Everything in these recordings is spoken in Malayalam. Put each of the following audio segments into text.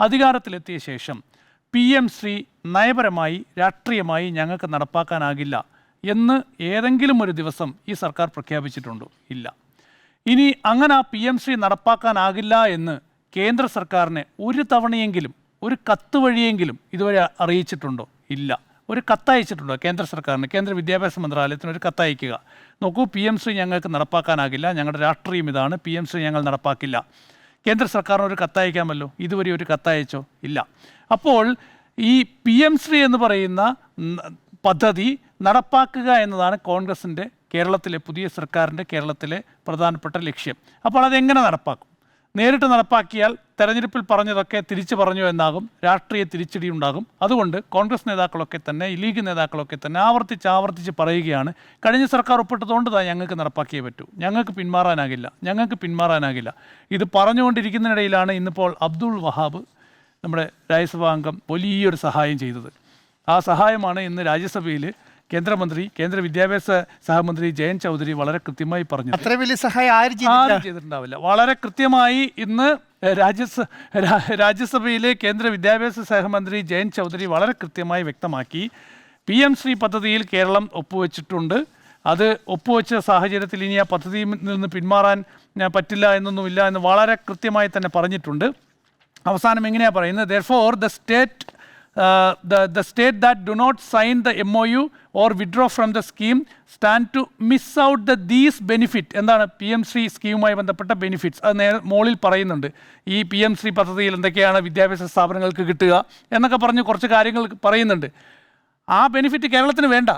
അധികാരത്തിലെത്തിയ ശേഷം PM ശ്രീ നയപരമായി രാഷ്ട്രീയമായി ഞങ്ങൾക്ക് നടപ്പാക്കാനാകില്ല എന്ന് ഏതെങ്കിലും ഒരു ദിവസം ഈ സർക്കാർ പ്രഖ്യാപിച്ചിട്ടുണ്ടോ? ഇല്ല. ഇനി അങ്ങനെ ആ PM ശ്രീ നടപ്പാക്കാനാകില്ല എന്ന് കേന്ദ്ര സർക്കാരിനെ ഒരു തവണയെങ്കിലും ഒരു കത്ത് വഴിയെങ്കിലും ഇതുവരെ അറിയിച്ചിട്ടുണ്ടോ? ഇല്ല. ഒരു കത്തയച്ചിട്ടുണ്ടോ കേന്ദ്ര സർക്കാരിന്? കേന്ദ്ര വിദ്യാഭ്യാസ മന്ത്രാലയത്തിന് ഒരു കത്തയക്കുക. നോക്കൂ, PM ശ്രീ ഞങ്ങൾക്ക് നടപ്പാക്കാനാകില്ല, ഞങ്ങളുടെ രാഷ്ട്രീയം ഇതാണ്, PM ശ്രീ ഞങ്ങൾ നടപ്പാക്കില്ല. കേന്ദ്ര സർക്കാരിന് ഒരു കത്തയക്കാമല്ലോ. ഇതുവരെ ഒരു കത്തയച്ചോ? ഇല്ല. അപ്പോൾ ഈ PM ശ്രീ എന്ന് പറയുന്ന പദ്ധതി നടപ്പാക്കുക എന്നതാണ് കോൺഗ്രസിൻ്റെ കേരളത്തിലെ പുതിയ സർക്കാരിൻ്റെ കേരളത്തിലെ പ്രധാനപ്പെട്ട ലക്ഷ്യം. അപ്പോൾ അതെങ്ങനെ നടപ്പാക്കും? നേരിട്ട് നടപ്പാക്കിയാൽ തെരഞ്ഞെടുപ്പിൽ പറഞ്ഞതൊക്കെ തിരിച്ചു പറഞ്ഞു എന്നാകും, രാഷ്ട്രീയ തിരിച്ചടി ഉണ്ടാകും. അതുകൊണ്ട് കോൺഗ്രസ് നേതാക്കളൊക്കെ തന്നെ, ലീഗ് നേതാക്കളൊക്കെ തന്നെ ആവർത്തിച്ച് പറയുകയാണ്, കഴിഞ്ഞ സർക്കാർ ഒപ്പിട്ടതുകൊണ്ട് ഞങ്ങൾക്ക് നടപ്പാക്കിയേ പറ്റൂ, ഞങ്ങൾക്ക് പിന്മാറാനാകില്ല. ഇത് പറഞ്ഞുകൊണ്ടിരിക്കുന്നതിനിടയിലാണ് ഇന്നിപ്പോൾ അബ്ദുൾ വഹാബ്, നമ്മുടെ രാജ്യസഭാ അംഗം, വലിയൊരു സഹായം ചെയ്തത്. ആ സഹായമാണ് ഇന്ന് രാജ്യസഭയിൽ കേന്ദ്ര വിദ്യാഭ്യാസ സഹമന്ത്രി ജയന്ത് ചൗധരി വളരെ കൃത്യമായി പറഞ്ഞു. അത്ര വലിയ സഹായം ആരും ചെയ്തിട്ടുണ്ടാവില്ല. വളരെ കൃത്യമായി ഇന്ന് രാജ്യസഭയിലെ കേന്ദ്ര വിദ്യാഭ്യാസ സഹമന്ത്രി ജയന്ത് ചൗധരി വളരെ കൃത്യമായി വ്യക്തമാക്കി, PM ശ്രീ പദ്ധതിയിൽ കേരളം ഒപ്പുവെച്ചിട്ടുണ്ട്. അത് ഒപ്പുവെച്ച സാഹചര്യത്തിൽ ഇനി ആ പദ്ധതിയിൽ നിന്ന് പിന്മാറാൻ പറ്റില്ല എന്നൊന്നുമില്ല എന്ന് വളരെ കൃത്യമായി തന്നെ പറഞ്ഞിട്ടുണ്ട്. അവസാനം എങ്ങനെയാണ് പറയുന്നത്? Therefore, the state that do not sign the MOU or withdraw from the scheme stand to miss out these benefit. എന്താണ് PM ശ്രീ സ്കീമുമായി ബന്ധപ്പെട്ട ബെനിഫിറ്റ്സ്? അത് മോളിൽ പറയുന്നുണ്ട്. ഈ PM ശ്രീ പദ്ധതിയിൽ എന്തൊക്കെയാണ് വിദ്യാഭ്യാസ സ്ഥാപനങ്ങൾക്ക് കിട്ടുക എന്നൊക്കെ പറഞ്ഞ് കുറച്ച് കാര്യങ്ങൾ പറയുന്നുണ്ട്. ആ ബെനിഫിറ്റ് കേരളത്തിന് വേണ്ട.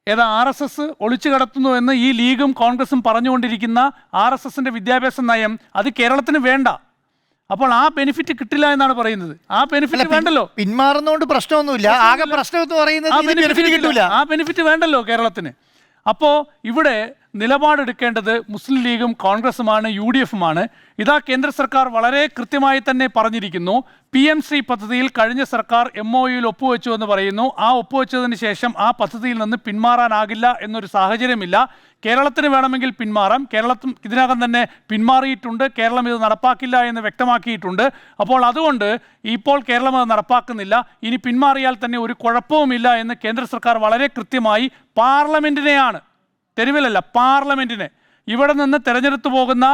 ഏതാ RSS ഒളിച്ചു കടത്തുന്നു എന്ന് ഈ ലീഗും കോൺഗ്രസും പറഞ്ഞുകൊണ്ടിരിക്കുന്ന RSSൻ്റെ വിദ്യാഭ്യാസ നയം അത് കേരളത്തിന് വേണ്ട. അപ്പോൾ ആ ബെനിഫിറ്റ് കിട്ടില്ല എന്നാണ് പറയുന്നത്. ആ ബെനിഫിറ്റ് വേണ്ടല്ലോ, പിന്മാറുന്നതുകൊണ്ട് പ്രശ്നമൊന്നുമില്ല. ആകെ പ്രശ്നം എന്ന് പറയുന്നത് ആ ബെനിഫിറ്റ് വേണ്ടല്ലോ കേരളത്തിന്. അപ്പോൾ ഇവിടെ നിലപാടെടുക്കേണ്ടത് മുസ്ലിം ലീഗും കോൺഗ്രസുമാണ്, UDFുമാണ്. ഇതാ കേന്ദ്ര സർക്കാർ വളരെ കൃത്യമായി തന്നെ പറഞ്ഞിരിക്കുന്നു. PM ശ്രീ പദ്ധതിയിൽ കഴിഞ്ഞ സർക്കാർ MOUയിൽ ഒപ്പുവെച്ചു എന്ന് പറയുന്നു. ആ ഒപ്പുവെച്ചതിന് ശേഷം ആ പദ്ധതിയിൽ നിന്ന് പിന്മാറാനാകില്ല എന്നൊരു സാഹചര്യമില്ല. കേരളത്തിന് വേണമെങ്കിൽ പിന്മാറാം. കേരളത്തിൽ ഇതിനകം തന്നെ പിന്മാറിയിട്ടുണ്ട്. കേരളം ഇത് നടപ്പാക്കില്ല എന്ന് വ്യക്തമാക്കിയിട്ടുണ്ട്. അപ്പോൾ അതുകൊണ്ട് ഇപ്പോൾ കേരളം അത് നടപ്പാക്കുന്നില്ല. ഇനി പിന്മാറിയാൽ തന്നെ ഒരു കുഴപ്പവുമില്ല എന്ന് കേന്ദ്ര സർക്കാർ വളരെ കൃത്യമായി പാർലമെൻറ്റിനെയാണ്, തെരുവിലല്ല, പാർലമെൻറ്റിനെ, ഇവിടെ നിന്ന് തെരഞ്ഞെടുത്തു പോകുന്ന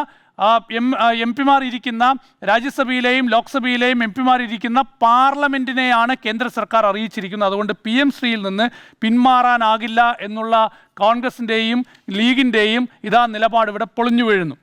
MP-മാർ ഇരിക്കുന്ന രാജ്യസഭയിലെയും ലോക്സഭയിലെയും MP-മാർ ഇരിക്കുന്ന പാർലമെൻറ്റിനെയാണ് കേന്ദ്ര സർക്കാർ അറിയിച്ചിരിക്കുന്നത്. അതുകൊണ്ട് PM ശ്രീയിൽ നിന്ന് പിന്മാറാനാകില്ല എന്നുള്ള കോൺഗ്രസിൻ്റെയും ലീഗിൻ്റെയും ഇതാ നിലപാട് ഇവിടെ പൊളിഞ്ഞു വീഴുന്നു.